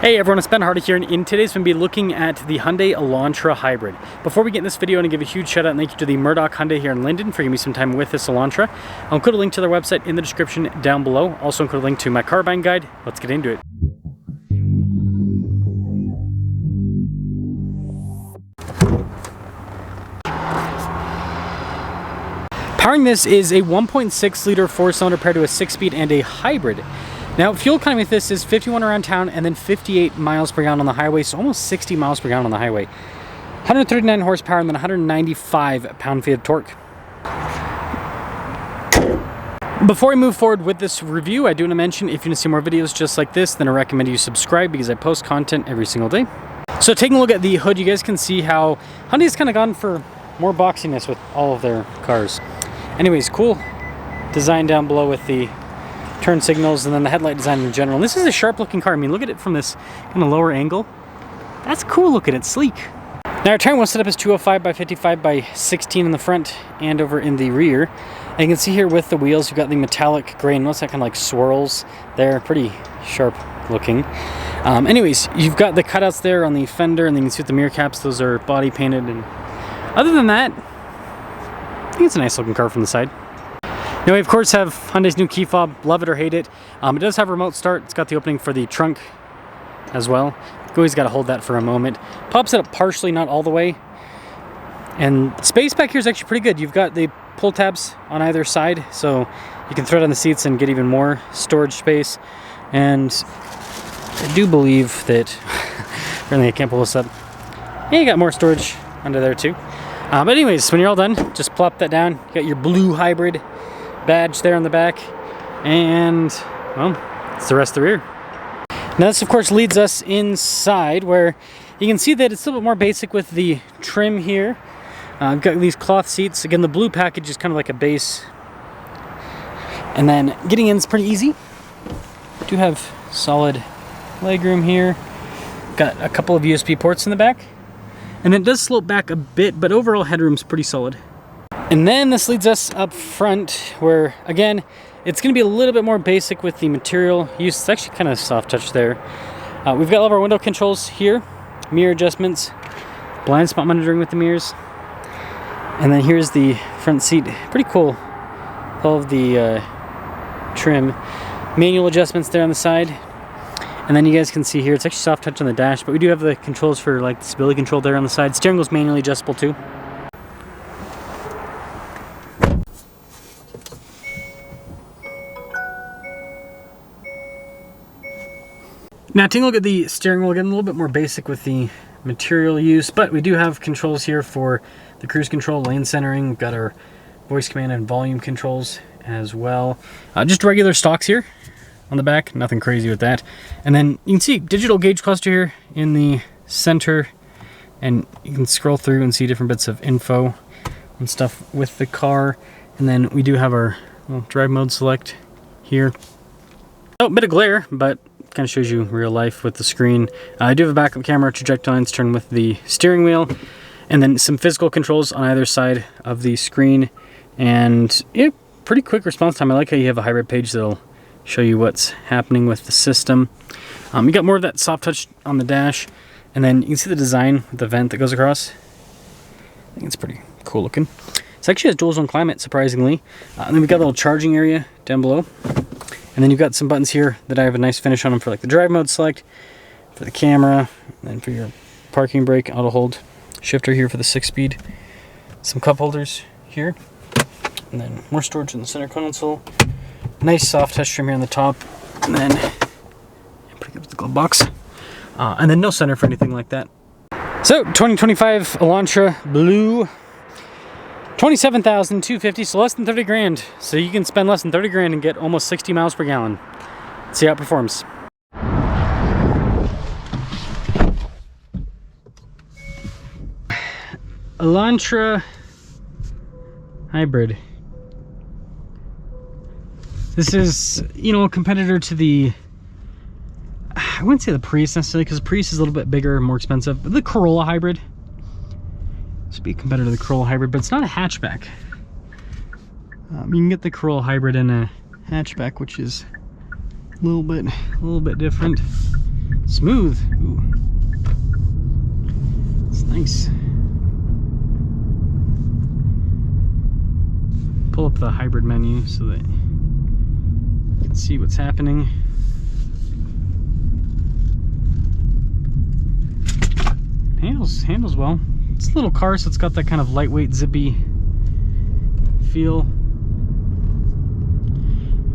Hey everyone, it's Ben Hardy here, and in today's we're going to be looking at the Hyundai Elantra Hybrid. Before we get in this video, I want to give a huge shout out and thank you to the Murdoch Hyundai here in Linden for giving me some time with this Elantra. I'll include a link to their website in the description down below. Also include a link to my car buying guide. Let's get into it. Powering this is a 1.6 liter 4-cylinder paired to a 6-speed and a hybrid. Now, fuel economy with this is 51 around town and then 58 miles per gallon on the highway, so almost 60 miles per gallon on the highway. 139 horsepower and then 195 pound-feet of torque. Before we move forward with this review, I do want to mention if you want to see more videos just like this, then I recommend you subscribe because I post content every single day. So taking a look at the hood, you guys can see how Hyundai's kind of gone for more boxiness with all of their cars. Anyways, cool design down below with the turn signals and then the headlight design in general. And this is a sharp looking car. I mean, look at it from this kind of lower angle. That's cool. Look at it, sleek. Now our tire wheel set up is 205 by 55 by 16 in the front and over in the rear. And you can see here with the wheels, you've got the metallic gray and what's that kind of like swirls there, pretty sharp looking. Anyways, you've got the cutouts there on the fender, and then you can see with the mirror caps, those are body painted. And other than that, I think it's a nice looking car from the side. Now we of course have Hyundai's new key fob, love it or hate it. It does have remote start. It's got the opening for the trunk as well. You always got to hold that for a moment. Pops it up partially, not all the way. And space back here is actually pretty good. You've got the pull tabs on either side, so you can throw it on the seats and get even more storage space. And I do believe that, apparently I can't pull this up. Yeah, you got more storage under there too. But anyways, when you're all done, just plop that down. You got your blue hybrid badge there on the back, and well, it's the rest of the rear. Now this of course leads us inside, where you can see that it's a little bit more basic with the trim here. I've got these cloth seats. Again, the blue package is kind of like a base, and then getting in is pretty easy. Do have solid legroom here. Got a couple of USB ports in the back, and it does slope back a bit, but overall headroom's pretty solid. And then this leads us up front, where again, it's going to be a little bit more basic with the material use. It's actually kind of soft touch there. We've got all of our window controls here, mirror adjustments, blind spot monitoring with the mirrors, and then here's the front seat. Pretty cool. All of the trim, manual adjustments there on the side. And then you guys can see here, it's actually soft touch on the dash, but we do have the controls for like the stability control there on the side. Steering wheel's manually adjustable too. Now taking a look at the steering wheel, again a little bit more basic with the material use, but we do have controls here for the cruise control, lane centering. We've got our voice command and volume controls as well. Just regular stocks here on the back, nothing crazy with that. And then you can see digital gauge cluster here in the center, and you can scroll through and see different bits of info and stuff with the car. And then we do have our drive mode select here. Oh, a bit of glare, but kind of shows you real life with the screen. I do have a backup camera, trajectory lines turn with the steering wheel, and then some physical controls on either side of the screen. And yeah, pretty quick response time. I like how you have a hybrid page that'll show you what's happening with the system. You got more of that soft touch on the dash, and then you can see the design with the vent that goes across. I think it's pretty cool looking. It actually has dual zone climate, surprisingly. And then we've got a little charging area down below. And then you've got some buttons here that I have a nice finish on them for like the drive mode select, for the camera, and then for your parking brake, auto hold, shifter here for the 6-speed, some cup holders here, and then more storage in the center console. Nice soft touch trim here on the top, and then pretty good with the glove box, and then no center for anything like that. So 2025 Elantra Blue, 27,250, so less than 30 grand. So you can spend less than 30 grand and get almost 60 miles per gallon. Let's see how it performs. Elantra Hybrid. This is, you know, a competitor to the, I wouldn't say the Prius necessarily, because the Prius is a little bit bigger, more expensive, but the Corolla Hybrid. This would be a competitor to the Corolla Hybrid, but it's not a hatchback. You can get the Corolla Hybrid in a hatchback, which is a little bit different. Smooth. Ooh. It's nice. Pull up the hybrid menu so that you can see what's happening. Handles well. It's a little car, so it's got that kind of lightweight, zippy feel,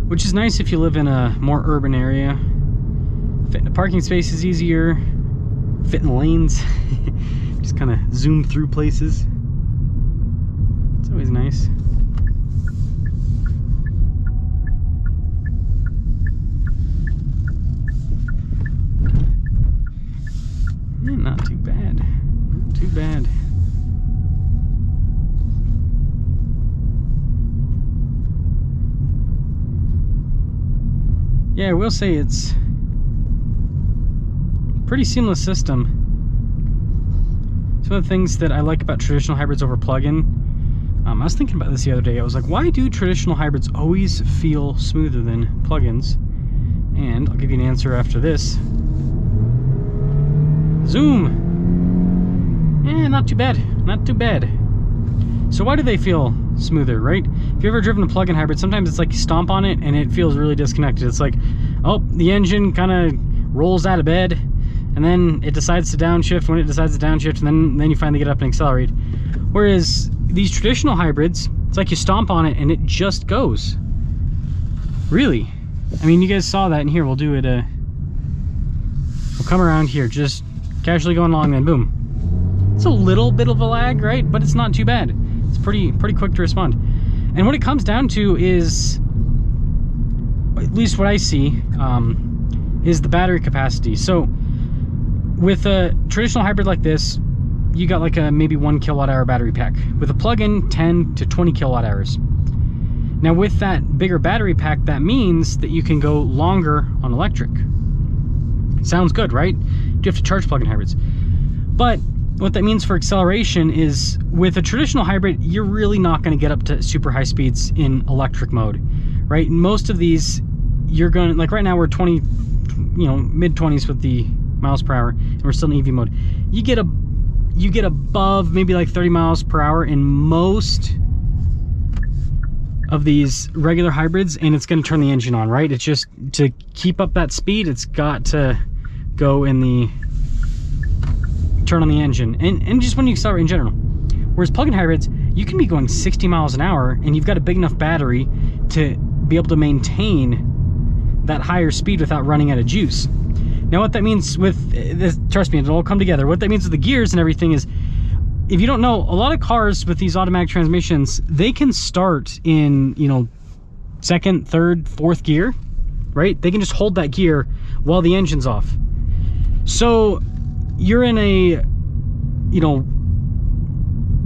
which is nice if you live in a more urban area. Fit in a parking space is easier. Fit in lanes. Just kind of zoom through places. It's always nice. Yeah, not too bad. Not too bad. Yeah, I will say it's a pretty seamless system. It's one of the things that I like about traditional hybrids over plug-in. I was thinking about this the other day. I was like, why do traditional hybrids always feel smoother than plug-ins? And I'll give you an answer after this. Zoom! Yeah, not too bad. Not too bad. So why do they feel smoother, right? If you've ever driven a plug-in hybrid, sometimes it's like you stomp on it and it feels really disconnected. It's like, oh, the engine kind of rolls out of bed and then it decides to downshift when it decides to downshift, and then you finally get up and accelerate. Whereas these traditional hybrids, it's like you stomp on it and it just goes. Really. I mean, you guys saw that in here. We'll do it, we'll come around here, just casually going along, then boom. It's a little bit of a lag, right? But it's not too bad. It's pretty quick to respond. And what it comes down to is, at least what I see, is the battery capacity. So with a traditional hybrid like this, you got like a maybe 1 kilowatt-hour battery pack. With a plug-in, 10 to 20 kilowatt-hours. Now with that bigger battery pack, that means that you can go longer on electric. Sounds good, right? You have to charge plug-in hybrids. But what that means for acceleration is, with a traditional hybrid, you're really not going to get up to super high speeds in electric mode, right? Most of these, you're going to, like right now we're 20, mid-20s with the miles per hour, and we're still in EV mode. You get above maybe like 30 miles per hour in most of these regular hybrids, and it's going to turn the engine on, right? It's just, to keep up that speed, it's got to go in the turn on the engine, and just when you accelerate in general. Whereas plug-in hybrids, you can be going 60 miles an hour and you've got a big enough battery to be able to maintain that higher speed without running out of juice. Now what that means with this, trust me, it'll all come together. What that means with the gears and everything is, if you don't know, a lot of cars with these automatic transmissions, they can start in, second, third, fourth gear, right? They can just hold that gear while the engine's off. So you're in a,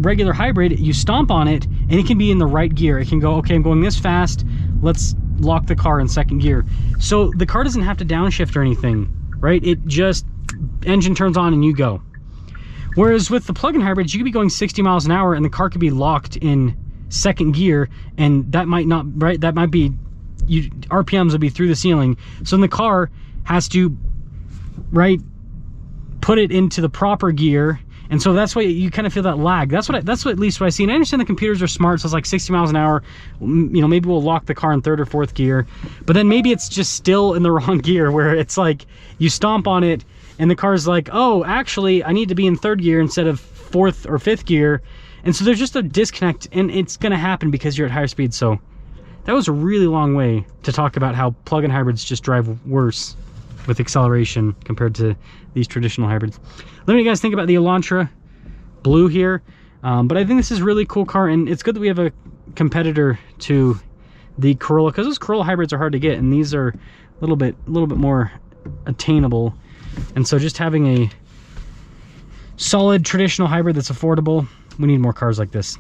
regular hybrid, you stomp on it and it can be in the right gear. It can go, okay, I'm going this fast, let's lock the car in second gear. So the car doesn't have to downshift or anything, right? It just, engine turns on and you go. Whereas with the plug-in hybrids, you could be going 60 miles an hour and the car could be locked in second gear, and that might not, right? That might be, RPMs would be through the ceiling. So then the car has to, right, put it into the proper gear. And so that's why you kind of feel that lag. That's what at least what I see. And I understand the computers are smart, so it's like 60 miles an hour. Maybe we'll lock the car in third or fourth gear, but then maybe it's just still in the wrong gear, where it's like you stomp on it and the car's like, oh, actually I need to be in third gear instead of fourth or fifth gear. And so there's just a disconnect, and it's going to happen because you're at higher speed. So that was a really long way to talk about how plug-in hybrids just drive worse with acceleration compared to these traditional hybrids. Let me know what you guys think about the Elantra Blue here. But I think this is a really cool car, and it's good that we have a competitor to the Corolla, because those Corolla hybrids are hard to get, and these are a little bit more attainable. And so just having a solid traditional hybrid that's affordable, we need more cars like this.